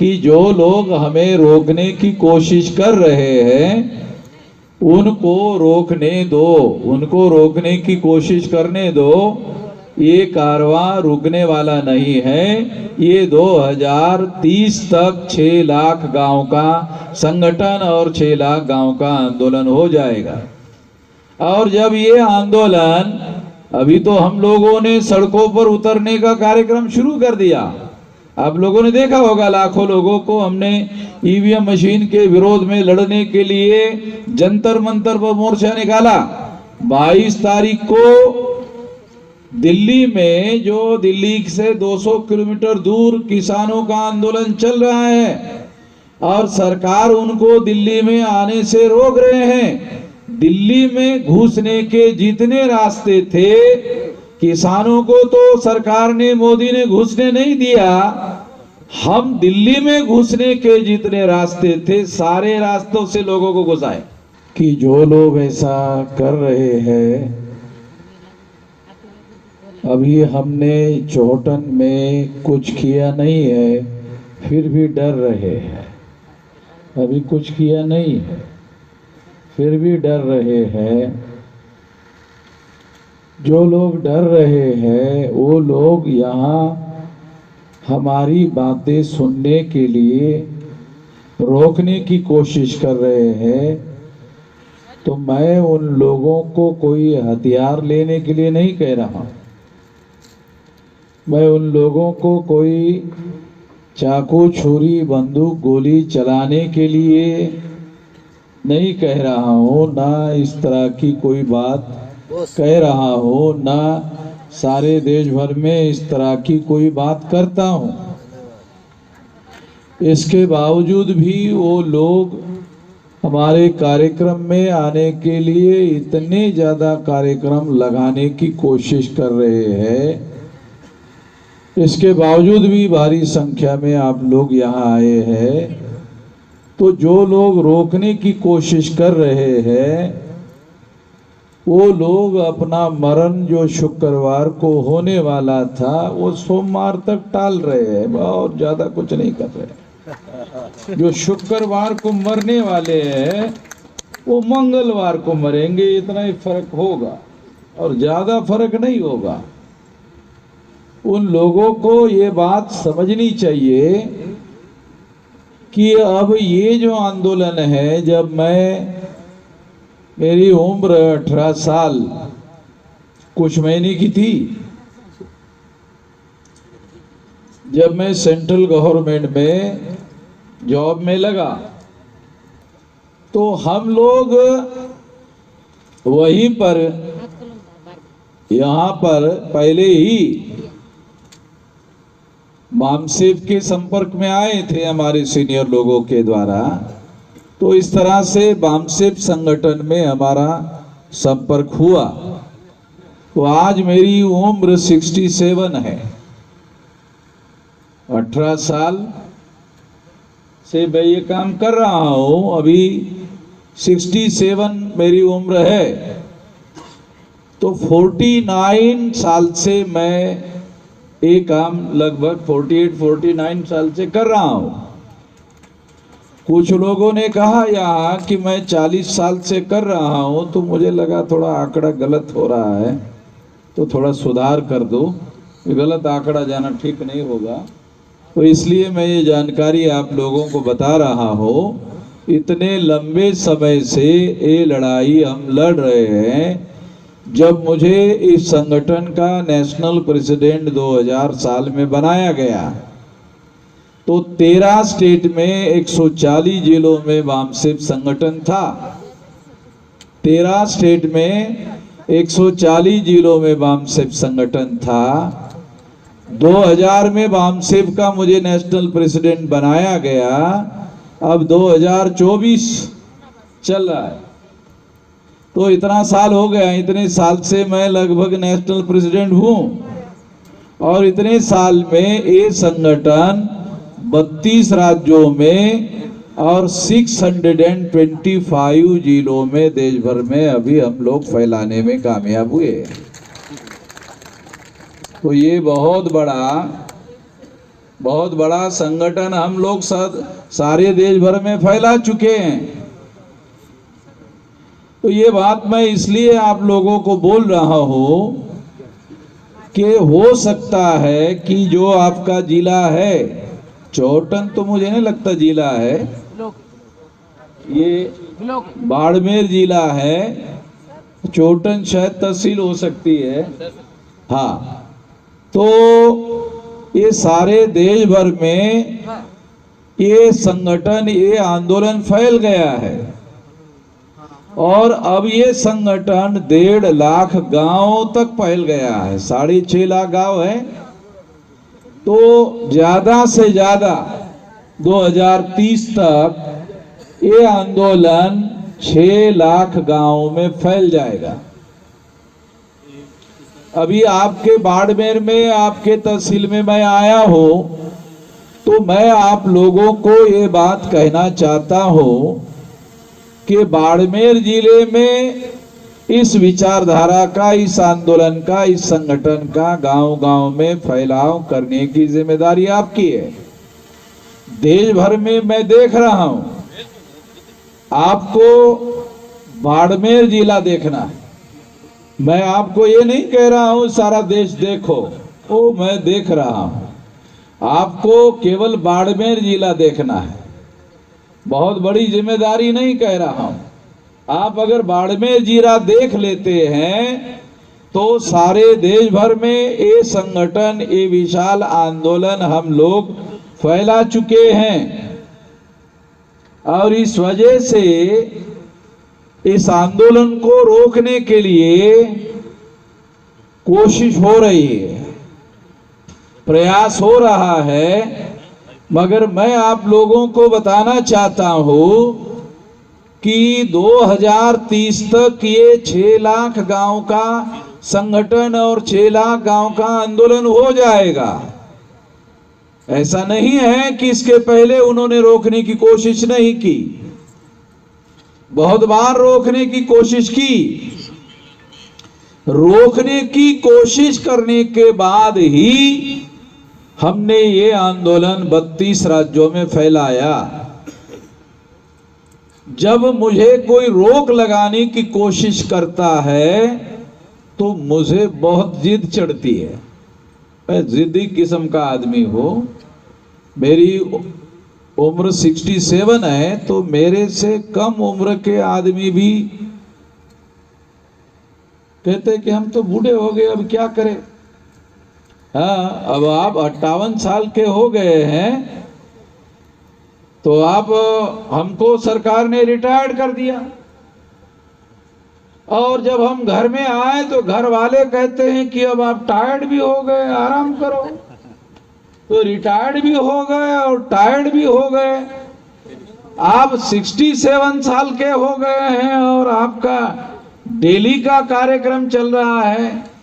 कि जो लोग हमें रोकने की कोशिश कर रहे हैं उनको रोकने दो, उनको रोकने की कोशिश करने दो। ये कारवां रुकने वाला नहीं है। ये 2030 तक 6 लाख गांव का संगठन और 6 लाख गांव का आंदोलन हो जाएगा। और जब ये आंदोलन, अभी तो हम लोगों ने सड़कों पर उतरने का कार्यक्रम शुरू कर दिया। आप लोगों ने देखा होगा, लाखों लोगों को हमने ईवीएम मशीन के विरोध में लड़ने के लिए जंतर मंतर पर मोर्चा निकाला। 22 तारीख को दिल्ली में, जो दिल्ली से 200 किलोमीटर दूर किसानों का आंदोलन चल रहा है और सरकार उनको दिल्ली में आने से रोक रहे हैं। दिल्ली में घुसने के जितने रास्ते थे, किसानों को तो सरकार ने, मोदी ने घुसने नहीं दिया। हम दिल्ली में घुसने के जितने रास्ते थे, सारे रास्तों से लोगों को घुसाए। कि जो लोग ऐसा कर रहे हैं, अभी हमने चौहटन में कुछ किया नहीं है, फिर भी डर रहे हैं। अभी कुछ किया नहीं है, फिर भी डर रहे हैं। जो लोग डर रहे हैं वो लोग यहाँ हमारी बातें सुनने के लिए रोकने की कोशिश कर रहे हैं। तो मैं उन लोगों को कोई हथियार लेने के लिए नहीं कह रहा। मैं उन लोगों को कोई चाकू, छुरी, बंदूक, गोली चलाने के लिए नहीं कह रहा हूँ, ना इस तरह की कोई बात कह रहा हूँ, ना सारे देश भर में इस तरह की कोई बात करता हूँ। इसके बावजूद भी वो लोग हमारे कार्यक्रम में आने के लिए इतने ज़्यादा कार्यक्रम लगाने की कोशिश कर रहे हैं। इसके बावजूद भी भारी संख्या में आप लोग यहाँ आए हैं। तो जो लोग रोकने की कोशिश कर रहे हैं, वो लोग अपना मरण जो शुक्रवार को होने वाला था, वो सोमवार तक टाल रहे हैं। और ज़्यादा कुछ नहीं कर रहे। जो शुक्रवार को मरने वाले हैं, वो मंगलवार को मरेंगे। इतना ही फर्क होगा और ज़्यादा फर्क नहीं होगा। उन लोगों को ये बात समझनी चाहिए कि अब ये जो आंदोलन है, जब मेरी उम्र 18 साल कुछ महीने की थी, जब मैं सेंट्रल गवर्नमेंट में जॉब में लगा, तो हम लोग वहीं पर, यहाँ पर पहले ही बामसेब के संपर्क में आए थे हमारे सीनियर लोगों के द्वारा। तो इस तरह से बामसेब संगठन में हमारा संपर्क हुआ। तो आज मेरी उम्र 67 है। 18 साल से मैं ये काम कर रहा हूँ। अभी 67 मेरी उम्र है। तो 49 साल से मैं ये काम लगभग 48-49 साल से कर रहा हूँ। कुछ लोगों ने कहा यहाँ कि मैं 40 साल से कर रहा हूँ, तो मुझे लगा थोड़ा आंकड़ा गलत हो रहा है, तो थोड़ा सुधार कर दो। गलत आंकड़ा जाना ठीक नहीं होगा। तो इसलिए मैं ये जानकारी आप लोगों को बता रहा हूँ। इतने लंबे समय से ये लड़ाई हम लड़ रहे हैं। जब मुझे इस संगठन का नेशनल प्रेसिडेंट 2000 साल में बनाया गया, तो 13 स्टेट में 140 जिलों में वामसेब संगठन था। 13 स्टेट में 140 जिलों में वामसेब संगठन था। 2000 में वामसेब का मुझे नेशनल प्रेसिडेंट बनाया गया। अब 2024 चल रहा है, तो इतना साल हो गया। इतने साल से मैं लगभग नेशनल प्रेसिडेंट हूँ। और इतने साल में ये संगठन 32 राज्यों में और 625 जिलों में देश भर में अभी हम लोग फैलाने में कामयाब हुए। तो ये बहुत बड़ा बहुत बड़ा संगठन हम लोग सारे देश भर में फैला चुके हैं। तो ये बात मैं इसलिए आप लोगों को बोल रहा हूं कि हो सकता है कि जो आपका जिला है, चौटन तो मुझे नहीं लगता जिला है, ये बाड़मेर जिला है, चौटन शायद तहसील हो सकती है। हाँ, तो ये सारे देश भर में ये संगठन, ये आंदोलन फैल गया है और अब ये संगठन 1.5 लाख गांवों तक फैल गया है। 6.5 लाख गांव है, तो ज्यादा से ज्यादा 2030 तक ये आंदोलन 6 लाख गांवों में फैल जाएगा। अभी आपके बाड़मेर में, आपके तहसील में मैं आया हूं, तो मैं आप लोगों को ये बात कहना चाहता हूं कि बाड़मेर जिले में इस विचारधारा का, इस आंदोलन का, इस संगठन का गांव-गांव में फैलाव करने की जिम्मेदारी आपकी है। देश भर में मैं देख रहा हूं, आपको बाड़मेर जिला देखना है। मैं आपको ये नहीं कह रहा हूं सारा देश देखो, वो मैं देख रहा हूं। आपको केवल बाड़मेर जिला देखना है, बहुत बड़ी जिम्मेदारी नहीं कह रहा हूं। आप अगर बाड़मेर जिला देख लेते हैं तो सारे देश भर में ये संगठन, ये विशाल आंदोलन हम लोग फैला चुके हैं और इस वजह से इस आंदोलन को रोकने के लिए कोशिश हो रही है, प्रयास हो रहा है। मगर मैं आप लोगों को बताना चाहता हूं कि 2030 तक ये 6 लाख गांव का संगठन और 6 लाख गांव का आंदोलन हो जाएगा। ऐसा नहीं है कि इसके पहले उन्होंने रोकने की कोशिश नहीं की, बहुत बार रोकने की कोशिश की। रोकने की कोशिश करने के बाद ही हमने ये आंदोलन 32 राज्यों में फैलाया। जब मुझे कोई रोक लगाने की कोशिश करता है तो मुझे बहुत जिद चढ़ती है। मैं जिद्दी किस्म का आदमी हूं। मेरी उम्र 67 है, तो मेरे से कम उम्र के आदमी भी कहते कि हम तो बूढ़े हो गए, अब क्या करें। हाँ, अब आप 58 साल के हो गए हैं, तो आप, हमको सरकार ने रिटायर्ड कर दिया और जब हम घर में आए तो घर वाले कहते हैं कि अब आप टायर्ड भी हो गए, आराम करो। तो रिटायर्ड भी हो गए और टायर्ड भी हो गए। आप 67 साल के हो गए हैं और आपका डेली का कार्यक्रम चल रहा है।